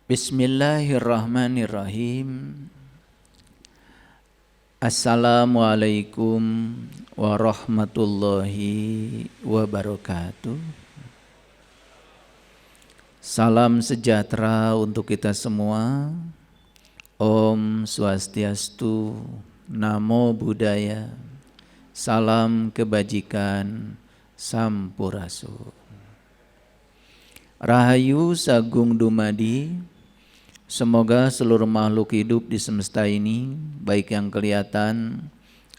Bismillahirrahmanirrahim. Assalamualaikum warahmatullahi wabarakatuh. Salam sejahtera untuk kita semua. Om Swastiastu, Namo Buddhaya, salam kebajikan, Sampurasun. Rahayu Sagung Dumadi. Semoga seluruh makhluk hidup di semesta ini, baik yang kelihatan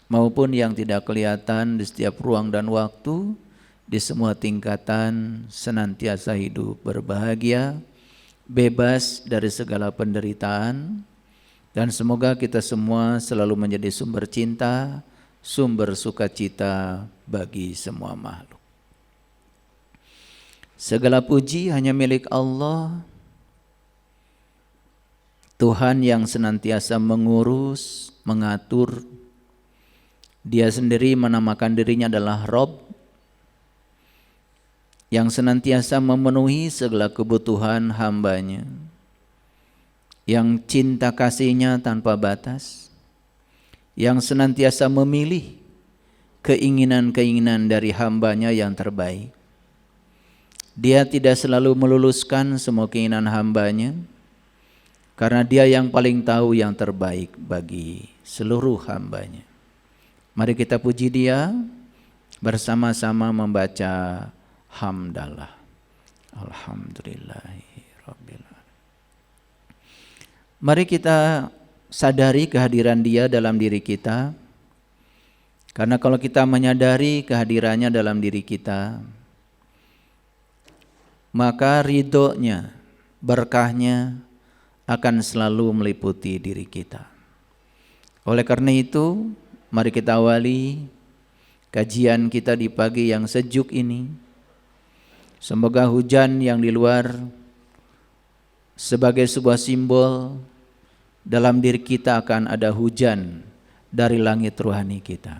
maupun yang tidak kelihatan di setiap ruang dan waktu, di semua tingkatan, senantiasa hidup berbahagia, bebas dari segala penderitaan, dan semoga kita semua selalu menjadi sumber cinta, sumber sukacita bagi semua makhluk. Segala puji hanya milik Allah, Tuhan yang senantiasa mengurus, mengatur. Dia sendiri menamakan dirinya adalah Rob, yang senantiasa memenuhi segala kebutuhan hambanya, yang cinta kasihnya tanpa batas, yang senantiasa memilih keinginan-keinginan dari hambanya yang terbaik. Dia tidak selalu meluluskan semua keinginan hambanya, karena dia yang paling tahu yang terbaik bagi seluruh hambanya. Mari kita puji dia bersama-sama membaca hamdalah. Alhamdulillahirabbil alamin. Mari kita sadari kehadiran dia dalam diri kita. Karena kalau kita menyadari kehadirannya dalam diri kita, maka ridhonya, berkahnya akan selalu meliputi diri kita. Oleh karena itu, mari kita awali kajian kita di pagi yang sejuk ini. Semoga hujan yang di luar sebagai sebuah simbol, dalam diri kita akan ada hujan dari langit rohani kita.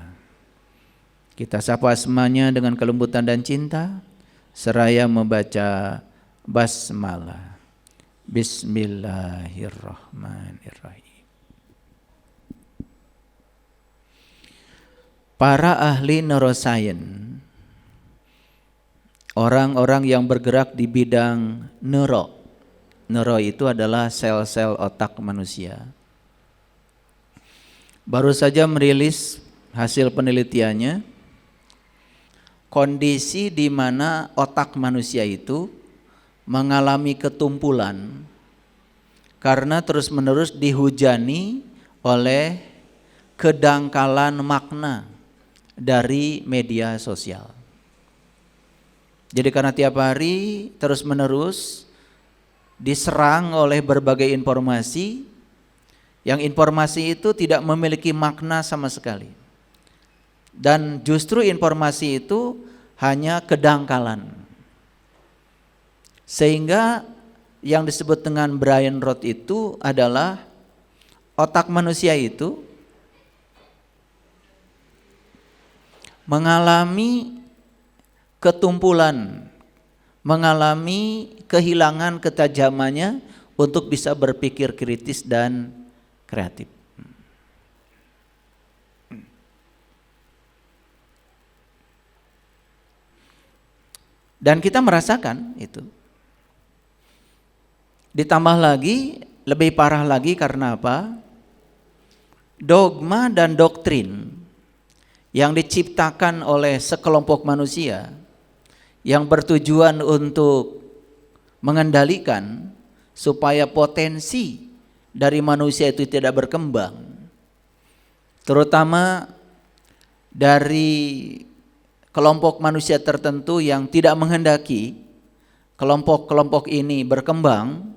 Kita sapa semuanya dengan kelembutan dan cinta, seraya membaca basmalah. Bismillahirrahmanirrahim. Para ahli neuroscience, orang-orang yang bergerak di bidang neuro itu adalah sel-sel otak manusia, baru saja merilis hasil penelitiannya, kondisi di mana otak manusia itu mengalami ketumpulan karena terus-menerus dihujani oleh kedangkalan makna dari media sosial. Jadi karena tiap hari terus-menerus diserang oleh berbagai informasi, yang informasi itu tidak memiliki makna sama sekali. Dan justru informasi itu hanya kedangkalan. Sehingga yang disebut dengan brain rot itu adalah otak manusia itu mengalami ketumpulan, mengalami kehilangan ketajamannya untuk bisa berpikir kritis dan kreatif. Dan kita merasakan itu. Ditambah lagi, lebih parah lagi karena apa? Dogma dan doktrin yang diciptakan oleh sekelompok manusia yang bertujuan untuk mengendalikan supaya potensi dari manusia itu tidak berkembang, terutama dari kelompok manusia tertentu yang tidak menghendaki kelompok-kelompok ini berkembang,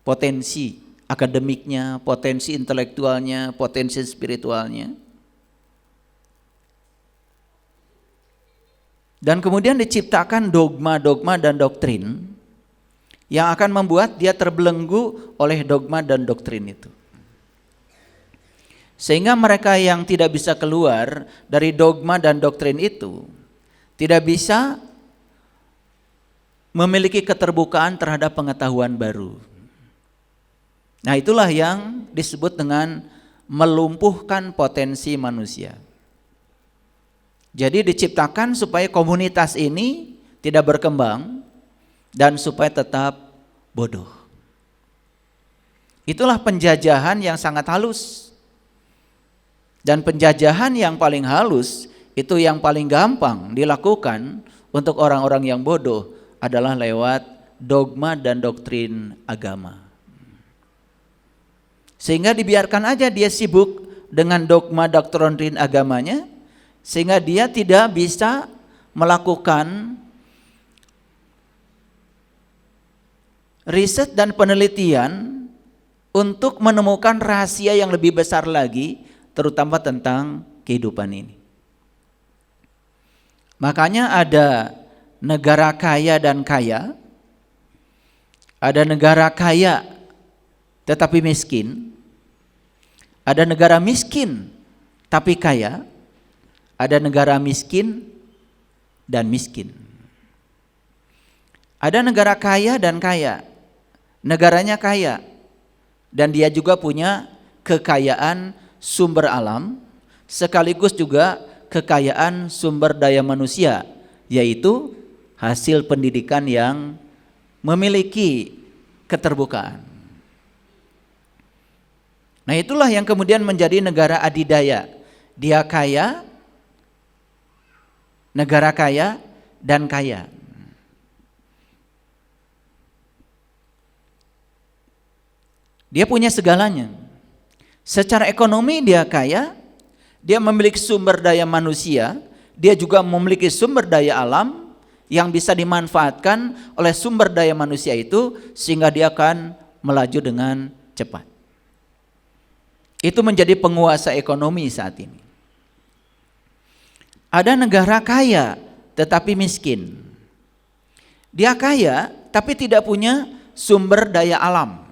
potensi akademiknya, potensi intelektualnya, potensi spiritualnya. Dan kemudian diciptakan dogma-dogma dan doktrin yang akan membuat dia terbelenggu oleh dogma dan doktrin itu. Sehingga mereka yang tidak bisa keluar dari dogma dan doktrin itu tidak bisa memiliki keterbukaan terhadap pengetahuan baru. Nah, itulah yang disebut dengan melumpuhkan potensi manusia. Jadi diciptakan supaya komunitas ini tidak berkembang dan supaya tetap bodoh. Itulah penjajahan yang sangat halus. Dan penjajahan yang paling halus itu yang paling gampang dilakukan untuk orang-orang yang bodoh adalah lewat dogma dan doktrin agama. Sehingga dibiarkan aja dia sibuk dengan dogma doktrin agamanya, sehingga dia tidak bisa melakukan riset dan penelitian untuk menemukan rahasia yang lebih besar lagi, terutama tentang kehidupan ini. Makanya ada negara kaya dan kaya, ada negara kaya tetapi miskin, ada negara miskin tapi kaya, ada negara miskin dan miskin. Ada negara kaya dan kaya, negaranya kaya dan dia juga punya kekayaan sumber alam sekaligus juga kekayaan sumber daya manusia, yaitu hasil pendidikan yang memiliki keterbukaan. Nah, itulah yang kemudian menjadi negara adidaya. Dia kaya, negara kaya dan kaya. Dia punya segalanya. Secara ekonomi dia kaya, dia memiliki sumber daya manusia, dia juga memiliki sumber daya alam yang bisa dimanfaatkan oleh sumber daya manusia itu sehingga dia akan melaju dengan cepat. Itu menjadi penguasa ekonomi saat ini. Ada negara kaya tetapi miskin. Dia kaya tapi tidak punya sumber daya alam.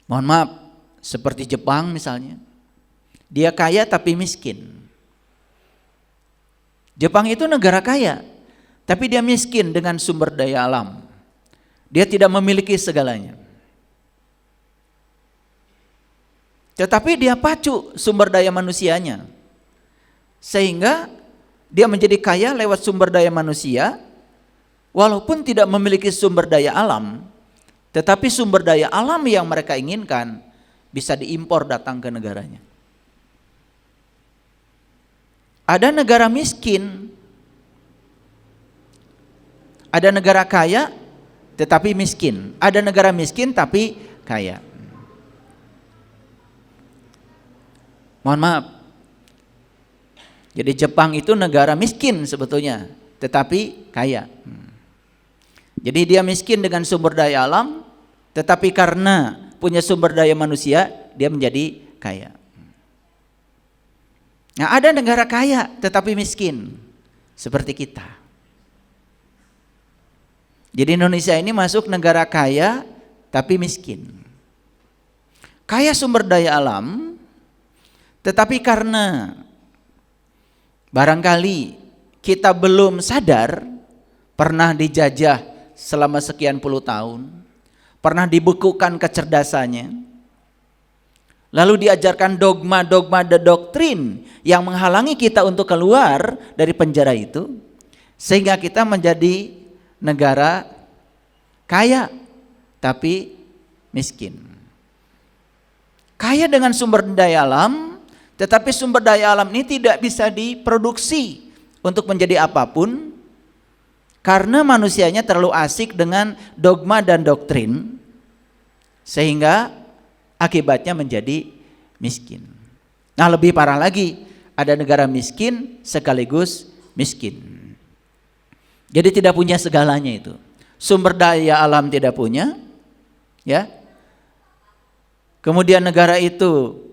Mohon maaf, seperti Jepang misalnya. Dia kaya tapi miskin. Jepang itu negara kaya, tapi dia miskin dengan sumber daya alam. Dia tidak memiliki segalanya. Tetapi dia pacu sumber daya manusianya. Sehingga dia menjadi kaya lewat sumber daya manusia, walaupun tidak memiliki sumber daya alam, tetapi sumber daya alam yang mereka inginkan bisa diimpor datang ke negaranya. Ada negara miskin, ada negara kaya tetapi miskin, ada negara miskin tapi kaya. Mohon maaf, jadi Jepang itu negara miskin sebetulnya tetapi kaya. Jadi dia miskin dengan sumber daya alam, tetapi karena punya sumber daya manusia dia menjadi kaya. Nah, ada negara kaya tetapi miskin seperti kita. Jadi Indonesia ini masuk negara kaya tapi miskin. Kaya sumber daya alam, tetapi karena barangkali kita belum sadar pernah dijajah selama sekian puluh tahun, pernah dibekukan kecerdasannya, lalu diajarkan dogma-dogma dan doktrin yang menghalangi kita untuk keluar dari penjara itu, sehingga kita menjadi negara kaya tapi miskin. Kaya dengan sumber daya alam, tetapi sumber daya alam ini tidak bisa diproduksi untuk menjadi apapun karena manusianya terlalu asik dengan dogma dan doktrin, sehingga akibatnya menjadi miskin. Nah, lebih parah lagi, ada negara miskin sekaligus miskin. Jadi tidak punya segalanya itu. Sumber daya alam tidak punya, ya. Kemudian negara itu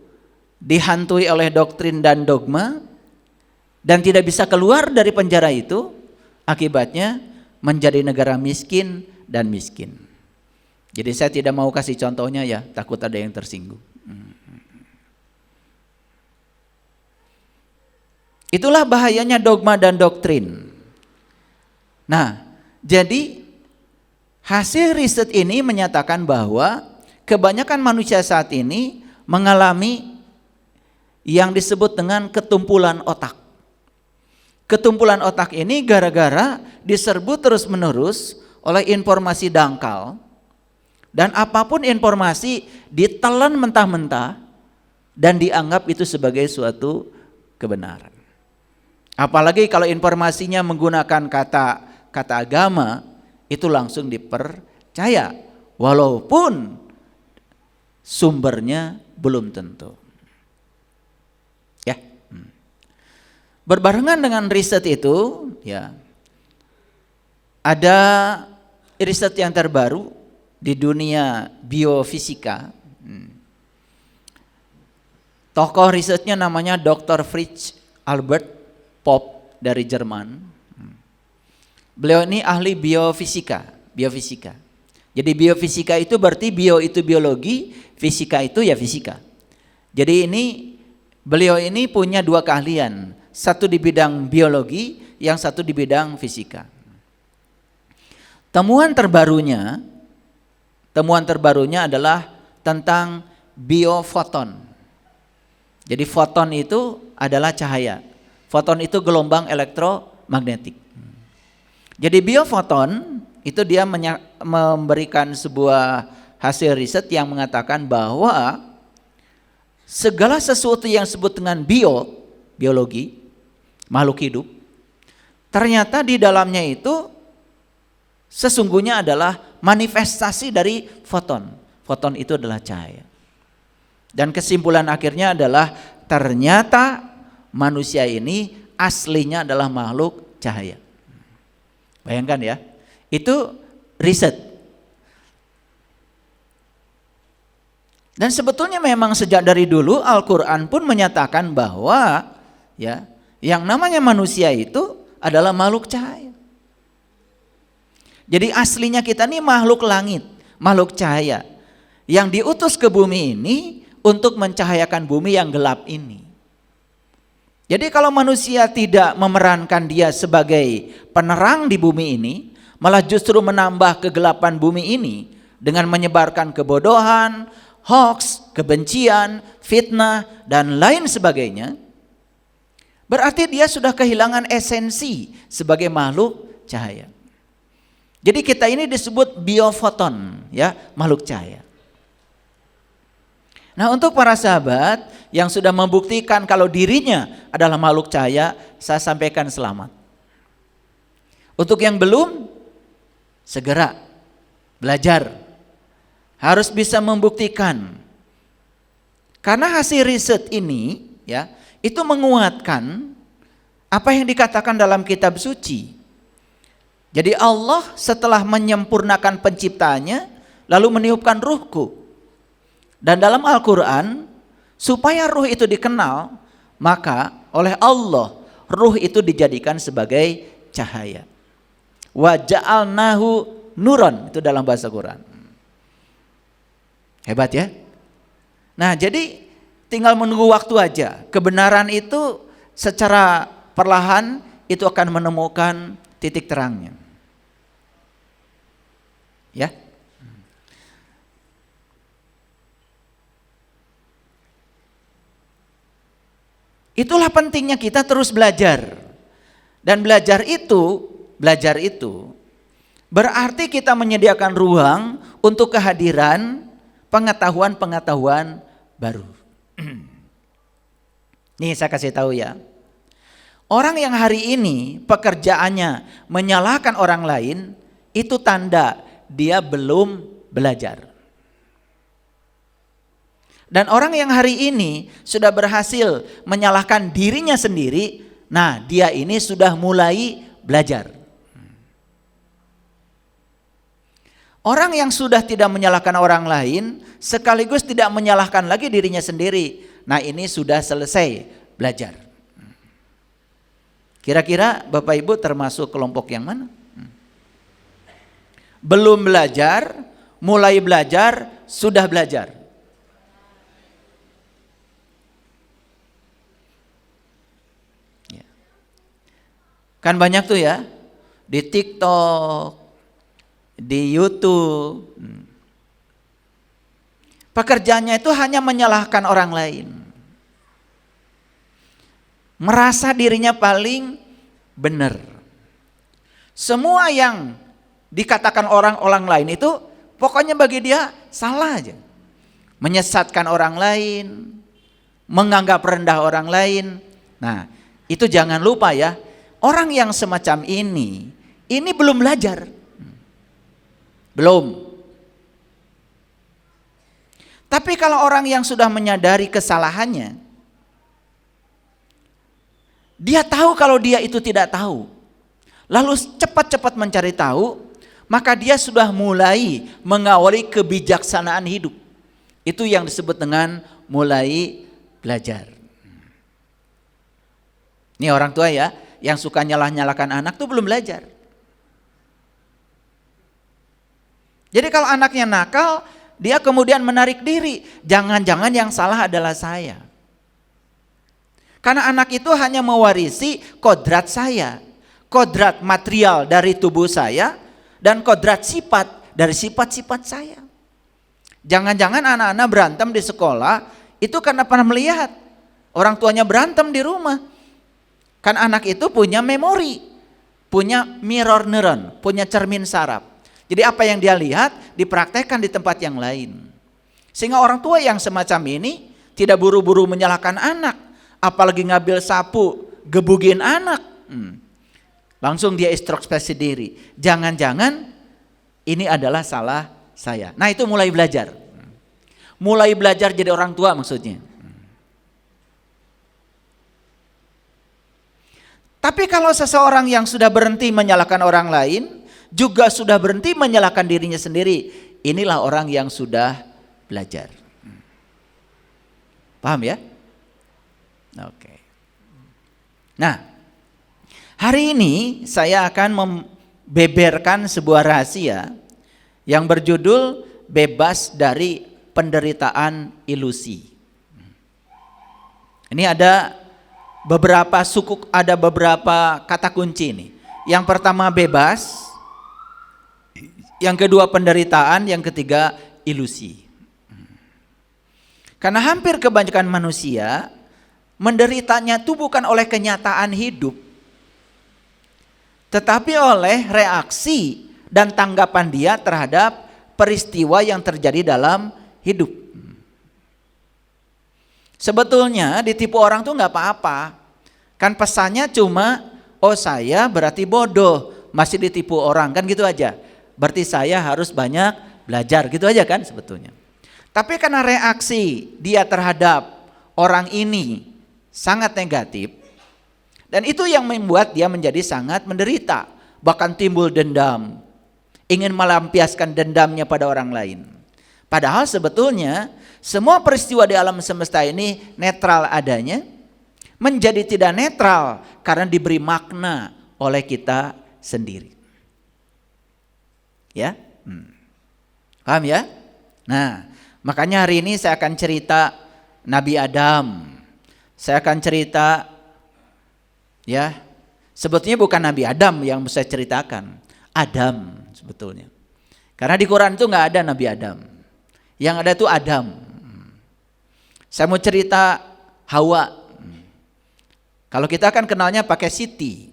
dihantui oleh doktrin dan dogma, dan tidak bisa keluar dari penjara itu, akibatnya menjadi negara miskin dan miskin. Jadi saya tidak mau kasih contohnya ya, takut ada yang tersinggung. Itulah bahayanya dogma dan doktrin. Nah, jadi hasil riset ini menyatakan bahwa kebanyakan manusia saat ini mengalami yang disebut dengan ketumpulan otak. Ketumpulan otak ini gara-gara diserbu terus-menerus oleh informasi dangkal, dan apapun informasi ditelan mentah-mentah dan dianggap itu sebagai suatu kebenaran. Apalagi kalau informasinya menggunakan kata agama, itu langsung dipercaya walaupun sumbernya belum tentu. Ya. Berbarengan dengan riset itu, ya, ada riset yang terbaru di dunia biofisika. Tokoh risetnya namanya Dr. Fritz Albert Popp dari Jerman. Beliau ini ahli biofisika. Jadi biofisika itu berarti bio itu biologi, fisika itu ya fisika. Jadi beliau ini punya dua keahlian, satu di bidang biologi, yang satu di bidang fisika. Temuan terbarunya adalah tentang biofoton. Jadi foton itu adalah cahaya. Foton itu gelombang elektromagnetik. Jadi biofoton itu dia memberikan sebuah hasil riset yang mengatakan bahwa segala sesuatu yang disebut dengan biologi, makhluk hidup, ternyata di dalamnya itu sesungguhnya adalah manifestasi dari foton. Foton itu adalah cahaya. Dan kesimpulan akhirnya adalah ternyata manusia ini aslinya adalah makhluk cahaya. Bayangkan ya, itu riset. Dan sebetulnya memang sejak dari dulu Al-Quran pun menyatakan bahwa ya, yang namanya manusia itu adalah makhluk cahaya. Jadi aslinya kita ini makhluk langit, makhluk cahaya, yang diutus ke bumi ini untuk mencahayakan bumi yang gelap ini. Jadi kalau manusia tidak memerankan dia sebagai penerang di bumi ini, malah justru menambah kegelapan bumi ini dengan menyebarkan kebodohan, hoax, kebencian, fitnah, dan lain sebagainya, berarti dia sudah kehilangan esensi sebagai makhluk cahaya. Jadi kita ini disebut biofoton, ya, makhluk cahaya. Nah, untuk para sahabat yang sudah membuktikan kalau dirinya adalah makhluk cahaya, saya sampaikan selamat. Untuk yang belum, segera belajar. Harus bisa membuktikan. Karena hasil riset ini ya, itu menguatkan apa yang dikatakan dalam kitab suci. Jadi Allah setelah menyempurnakan penciptanya, lalu meniupkan ruhku. Dan dalam Al-Quran, supaya ruh itu dikenal, maka oleh Allah ruh itu dijadikan sebagai cahaya. Wa ja'alnahu nuron, itu dalam bahasa Quran. Hebat ya. Nah, jadi tinggal menunggu waktu aja. Kebenaran itu secara perlahan itu akan menemukan titik terangnya. Ya. Itulah pentingnya kita terus belajar. Dan belajar itu berarti kita menyediakan ruang untuk kehadiran pengetahuan-pengetahuan baru. Nih saya kasih tahu ya. Orang yang hari ini pekerjaannya menyalahkan orang lain, itu tanda dia belum belajar. Dan orang yang hari ini sudah berhasil menyalahkan dirinya sendiri, nah dia ini sudah mulai belajar. Orang yang sudah tidak menyalahkan orang lain, sekaligus tidak menyalahkan lagi dirinya sendiri, nah ini sudah selesai belajar. Kira-kira Bapak Ibu termasuk kelompok yang mana? Belum belajar, mulai belajar, sudah belajar. Kan banyak tuh ya, di TikTok, di YouTube. Pekerjaannya itu hanya menyalahkan orang lain. Merasa dirinya paling benar. Semua yang dikatakan orang lain itu pokoknya bagi dia salah aja. Menyesatkan orang lain, menganggap rendah orang lain. Nah, itu jangan lupa ya. Orang yang semacam ini belum belajar. Belum. Tapi kalau orang yang sudah menyadari kesalahannya, dia tahu kalau dia itu tidak tahu, lalu cepat-cepat mencari tahu, maka dia sudah mulai mengawali kebijaksanaan hidup. Itu yang disebut dengan mulai belajar. Ini orang tua ya, yang suka nyalah-nyalahkan anak tuh belum belajar. Jadi kalau anaknya nakal, dia kemudian menarik diri. Jangan-jangan yang salah adalah saya. Karena anak itu hanya mewarisi kodrat saya. Kodrat material dari tubuh saya dan kodrat sifat dari sifat-sifat saya. Jangan-jangan anak-anak berantem di sekolah itu karena pernah melihat orang tuanya berantem di rumah. Kan anak itu punya memori, punya mirror neuron, punya cermin saraf. Jadi apa yang dia lihat dipraktekkan di tempat yang lain. Sehingga orang tua yang semacam ini tidak buru-buru menyalahkan anak, apalagi ngambil sapu gebugin anak. Langsung dia introspeksi diri. Jangan-jangan ini adalah salah saya. Nah, itu mulai belajar. Mulai belajar jadi orang tua maksudnya. Tapi kalau seseorang yang sudah berhenti menyalahkan orang lain, juga sudah berhenti menyalahkan dirinya sendiri, inilah orang yang sudah belajar. Paham ya? Oke. Nah, hari ini saya akan membeberkan sebuah rahasia yang berjudul bebas dari penderitaan ilusi. Ini ada beberapa suku, ada beberapa kata kunci ini. Yang pertama bebas, yang kedua penderitaan, yang ketiga ilusi. Karena hampir kebanyakan manusia menderitanya itu bukan oleh kenyataan hidup, tetapi oleh reaksi dan tanggapan dia terhadap peristiwa yang terjadi dalam hidup. Sebetulnya ditipu orang tuh nggak apa-apa. Kan pesannya cuma, oh saya berarti bodoh, masih ditipu orang, kan gitu aja. Berarti saya harus banyak belajar, gitu aja kan sebetulnya. Tapi karena reaksi dia terhadap orang ini sangat negatif, dan itu yang membuat dia menjadi sangat menderita. Bahkan timbul dendam, ingin melampiaskan dendamnya pada orang lain. Padahal sebetulnya semua peristiwa di alam semesta ini netral adanya, menjadi tidak netral karena diberi makna oleh kita sendiri. Ya, paham ya? Nah, makanya hari ini saya akan cerita Nabi Adam. Saya akan cerita, ya, sebetulnya bukan Nabi Adam yang saya ceritakan, Adam sebetulnya. Karena di Quran itu nggak ada Nabi Adam, yang ada itu Adam. Saya mau cerita Hawa. Kalau kita kan kenalnya pakai Siti,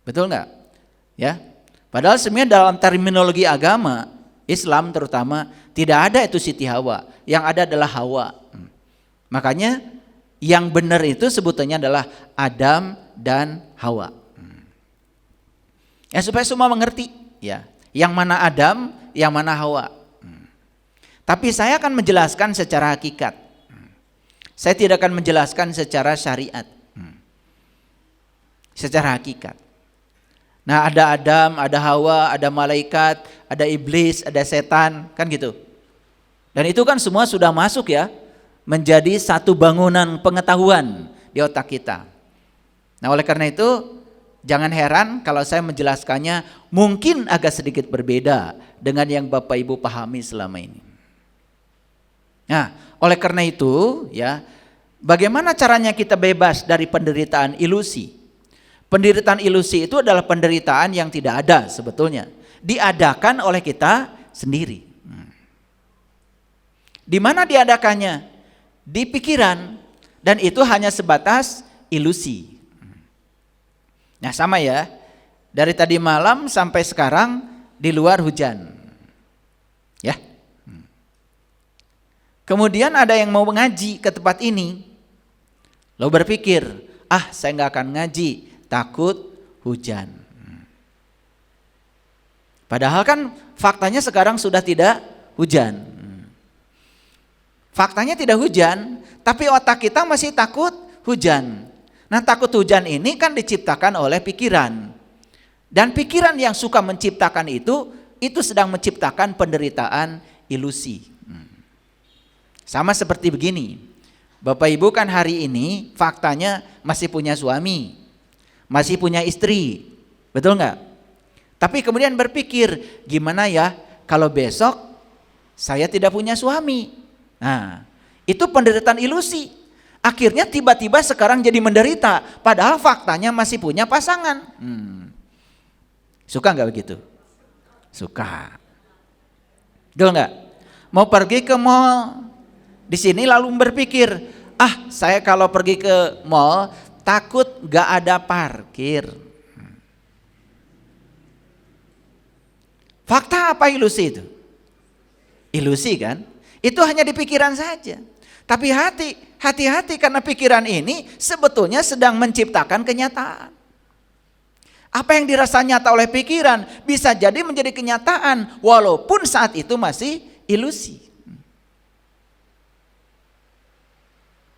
betul nggak? Ya, padahal sebenarnya dalam terminologi agama Islam terutama tidak ada itu Siti Hawa, yang ada adalah Hawa. Makanya yang benar itu sebutannya adalah Adam dan Hawa. Ya supaya semua mengerti, ya, yang mana Adam, yang mana Hawa. Tapi saya akan menjelaskan secara hakikat. Saya tidak akan menjelaskan secara syariat, secara hakikat. Nah, ada Adam, ada Hawa, ada malaikat, ada iblis, ada setan, kan gitu. Dan itu kan semua sudah masuk ya, menjadi satu bangunan pengetahuan di otak kita. Nah, oleh karena itu Jangan heran kalau saya menjelaskannya mungkin agak sedikit berbeda dengan yang Bapak Ibu pahami selama ini. Nah, oleh karena itu ya, bagaimana caranya kita bebas dari penderitaan ilusi? Penderitaan ilusi itu adalah penderitaan yang tidak ada sebetulnya, diadakan oleh kita sendiri. Di mana diadakannya? Di pikiran, dan itu hanya sebatas ilusi. Nah, sama ya, dari tadi malam sampai sekarang di luar hujan. Ya. Kemudian ada yang mau mengaji ke tempat ini, lalu berpikir, saya nggak akan ngaji, takut hujan. Padahal kan faktanya sekarang sudah tidak hujan. Faktanya tidak hujan, tapi otak kita masih takut hujan. Nah, takut hujan ini kan diciptakan oleh pikiran. Dan pikiran yang suka menciptakan itu sedang menciptakan penderitaan ilusi. Sama seperti begini, Bapak Ibu kan hari ini faktanya masih punya suami, masih punya istri, betul nggak? Tapi kemudian berpikir, gimana ya kalau besok saya tidak punya suami? Nah, itu penderitaan ilusi. Akhirnya tiba-tiba sekarang jadi menderita, padahal faktanya masih punya pasangan. Suka nggak begitu? Suka. Betul nggak? Mau pergi ke mall, di sini lalu berpikir, saya kalau pergi ke mall takut nggak ada parkir. Fakta apa ilusi itu? Ilusi kan? Itu hanya di pikiran saja. Tapi hati-hati karena pikiran ini sebetulnya sedang menciptakan kenyataan. Apa yang dirasa nyata oleh pikiran bisa jadi menjadi kenyataan walaupun saat itu masih ilusi.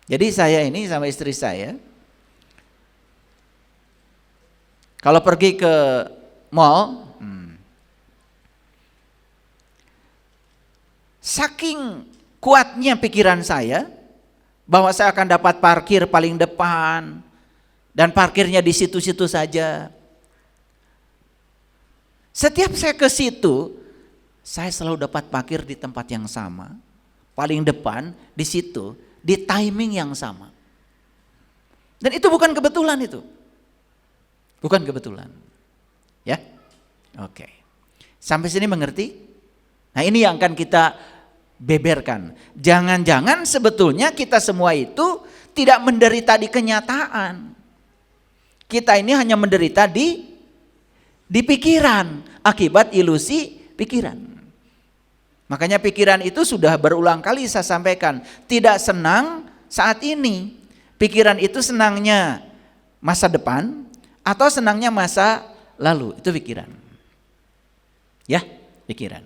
Jadi saya ini sama istri saya, kalau pergi ke mall, saking kuatnya pikiran saya bahwa saya akan dapat parkir paling depan dan parkirnya di situ-situ saja. Setiap saya ke situ, saya selalu dapat parkir di tempat yang sama, paling depan di situ, di timing yang sama. Dan itu bukan kebetulan itu. Bukan kebetulan. Ya? Oke. Sampai sini mengerti? Nah, ini yang akan kita beberkan. Jangan-jangan sebetulnya kita semua itu tidak menderita di kenyataan. Kita ini hanya menderita di pikiran akibat ilusi pikiran. Makanya pikiran itu sudah berulang kali saya sampaikan, tidak senang saat ini. Pikiran itu senangnya masa depan atau senangnya masa lalu, itu pikiran. Ya, pikiran.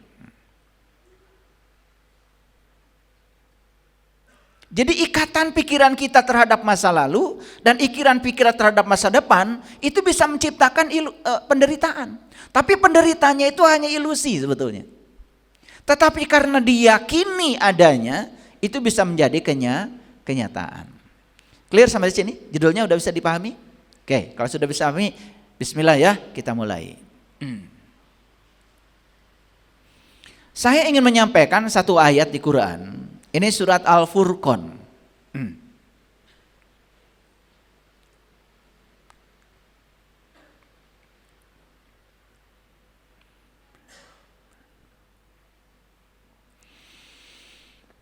Jadi ikatan pikiran kita terhadap masa lalu dan pikiran terhadap masa depan itu bisa menciptakan penderitaan. Tapi penderitaannya itu hanya ilusi sebetulnya. Tetapi karena diyakini adanya, itu bisa menjadi kenyataan. Clear sampai sini? Judulnya udah bisa dipahami? Oke, kalau sudah bisa dipahami, bismillah ya, kita mulai. Saya ingin menyampaikan satu ayat di Quran. Ini surat Al-Furqan.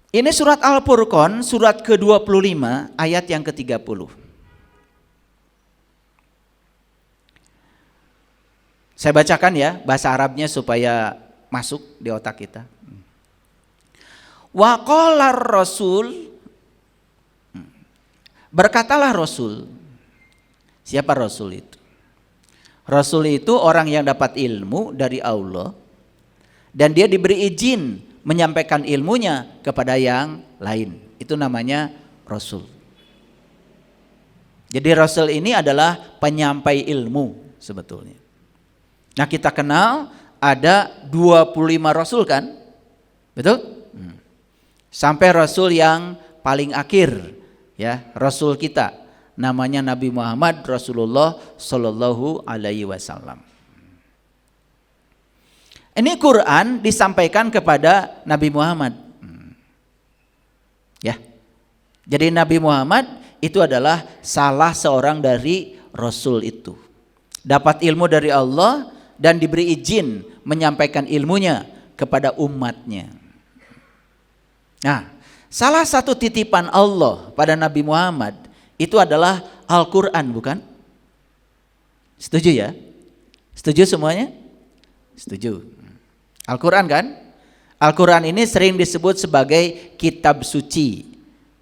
Ini surat Al-Furqan, surat ke-25, ayat yang ke-30. Saya bacakan ya, bahasa Arabnya supaya masuk di otak kita. Wa qala Rasul, berkatalah Rasul. Siapa Rasul itu? Rasul itu orang yang dapat ilmu dari Allah dan dia diberi izin menyampaikan ilmunya kepada yang lain. Itu namanya Rasul. Jadi Rasul ini adalah penyampai ilmu sebetulnya. Nah, kita kenal ada 25 Rasul kan? Betul? Sampai Rasul yang paling akhir, ya, Rasul kita namanya Nabi Muhammad Rasulullah Sallallahu Alaihi Wasallam. Ini Quran disampaikan kepada Nabi Muhammad. Ya. Jadi Nabi Muhammad itu adalah salah seorang dari Rasul itu. Dapat ilmu dari Allah dan diberi izin menyampaikan ilmunya kepada umatnya. Nah, salah satu titipan Allah pada Nabi Muhammad itu adalah Al-Quran, bukan? Setuju ya? Setuju semuanya? Setuju. Al-Quran kan? Al-Quran ini sering disebut sebagai kitab suci.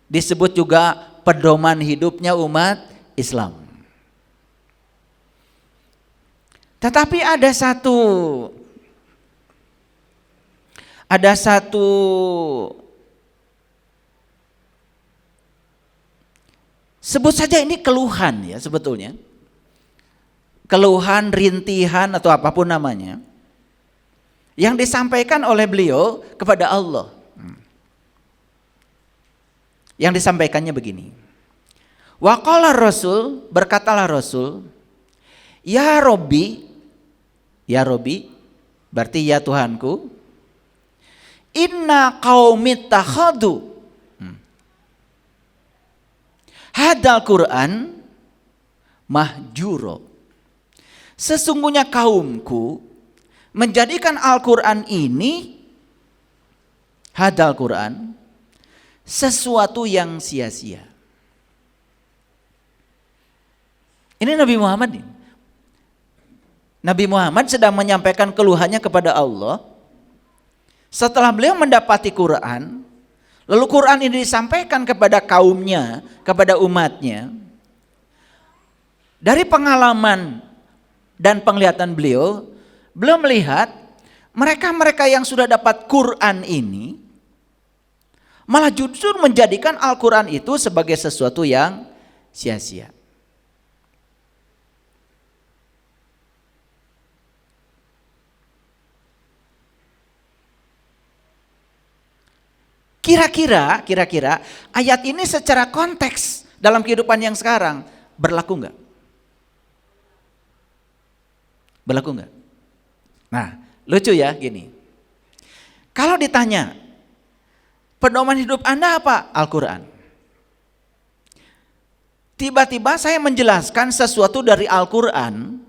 Disebut juga pedoman hidupnya umat Islam. Tetapi ada satu sebut saja ini keluhan ya sebetulnya. Keluhan, rintihan atau apapun namanya, yang disampaikan oleh beliau kepada Allah. Yang disampaikannya begini. Waqala Rasul, berkatalah Rasul, ya Robbi berarti ya Tuhanku, inna qaumi takhadu hadal Quran mahjuro. Sesungguhnya kaumku menjadikan Al-Quran ini, hadal Quran, sesuatu yang sia-sia. Ini Nabi Muhammad ini. Nabi Muhammad sedang menyampaikan keluhannya kepada Allah. Setelah beliau mendapati Quran, lalu Quran ini disampaikan kepada kaumnya, kepada umatnya. Dari pengalaman dan penglihatan beliau melihat mereka-mereka yang sudah dapat Quran ini malah justru menjadikan Al-Quran itu sebagai sesuatu yang sia-sia. Kira-kira ayat ini secara konteks dalam kehidupan yang sekarang berlaku enggak? Berlaku enggak? Nah, lucu ya gini. Kalau ditanya, pedoman hidup Anda apa? Al-Quran. Tiba-tiba saya menjelaskan sesuatu dari Al-Quran.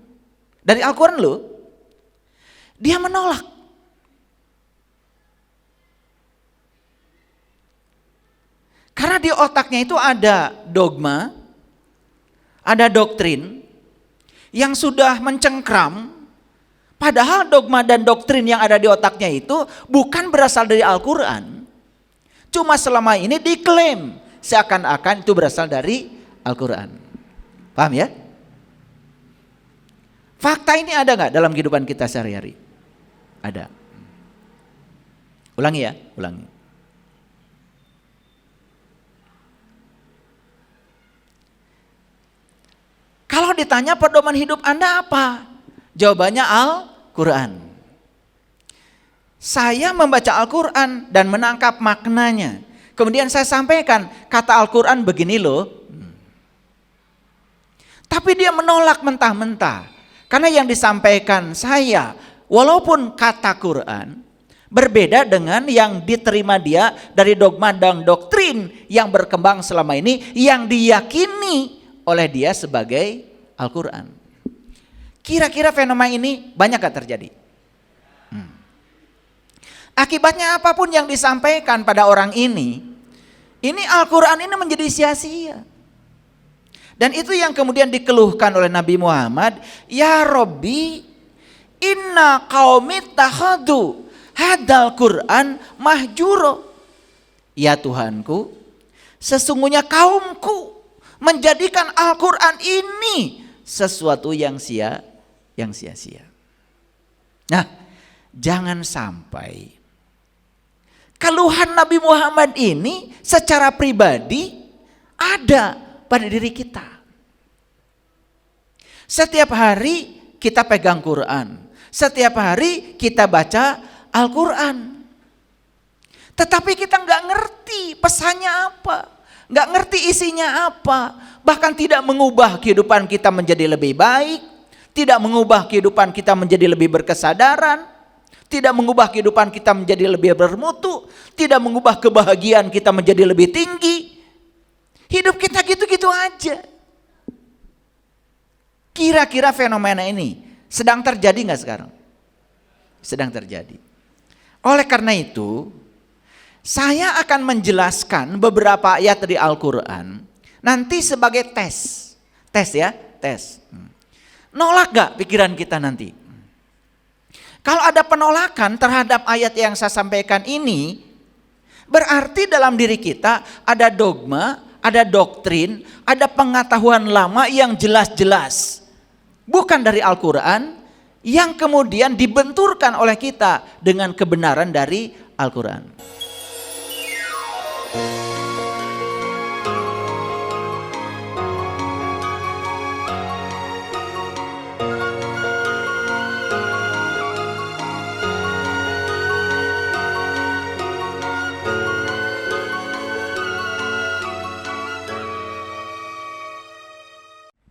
Dari Al-Quran loh. Dia menolak. Karena di otaknya itu ada dogma, ada doktrin yang sudah mencengkram. Padahal dogma dan doktrin yang ada di otaknya itu bukan berasal dari Al-Quran. Cuma selama ini diklaim seakan-akan itu berasal dari Al-Quran. Paham ya? Fakta ini ada gak dalam kehidupan kita sehari-hari? Ada. Ulangi ya, ulangi. Kalau ditanya pedoman hidup Anda apa? Jawabannya Al-Quran. Saya membaca Al-Quran dan menangkap maknanya. Kemudian saya sampaikan kata Al-Quran begini loh. Tapi dia menolak mentah-mentah. Karena yang disampaikan saya, walaupun kata Quran berbeda dengan yang diterima dia dari dogma dan doktrin yang berkembang selama ini, yang diyakini oleh dia sebagai Al-Quran. Kira-kira fenomena ini banyak gak terjadi? Akibatnya apapun yang disampaikan pada orang ini Al-Quran ini menjadi sia-sia. Dan itu yang kemudian dikeluhkan oleh Nabi Muhammad. Ya Robbi, inna qaumi takhadu hadal Quran mahjuro. Ya Tuhanku, sesungguhnya kaumku menjadikan Al-Quran ini sesuatu yang sia-sia. Nah, jangan sampai keluhan Nabi Muhammad ini secara pribadi ada pada diri kita. Setiap hari kita pegang Quran, setiap hari kita baca Al-Quran. Tetapi kita nggak ngerti pesannya apa, nggak ngerti isinya apa, bahkan tidak mengubah kehidupan kita menjadi lebih baik, tidak mengubah kehidupan kita menjadi lebih berkesadaran, tidak mengubah kehidupan kita menjadi lebih bermutu, tidak mengubah kebahagiaan kita menjadi lebih tinggi. Hidup kita gitu-gitu aja. Kira-kira fenomena ini sedang terjadi nggak sekarang? Sedang terjadi. Oleh karena itu, saya akan menjelaskan beberapa ayat dari Al-Quran nanti sebagai tes. Tes ya, tes. Nolak gak pikiran kita nanti? Kalau ada penolakan terhadap ayat yang saya sampaikan ini, berarti dalam diri kita ada dogma, ada doktrin, ada pengetahuan lama yang jelas-jelas. Bukan dari Al-Quran, yang kemudian dibenturkan oleh kita dengan kebenaran dari Al-Quran.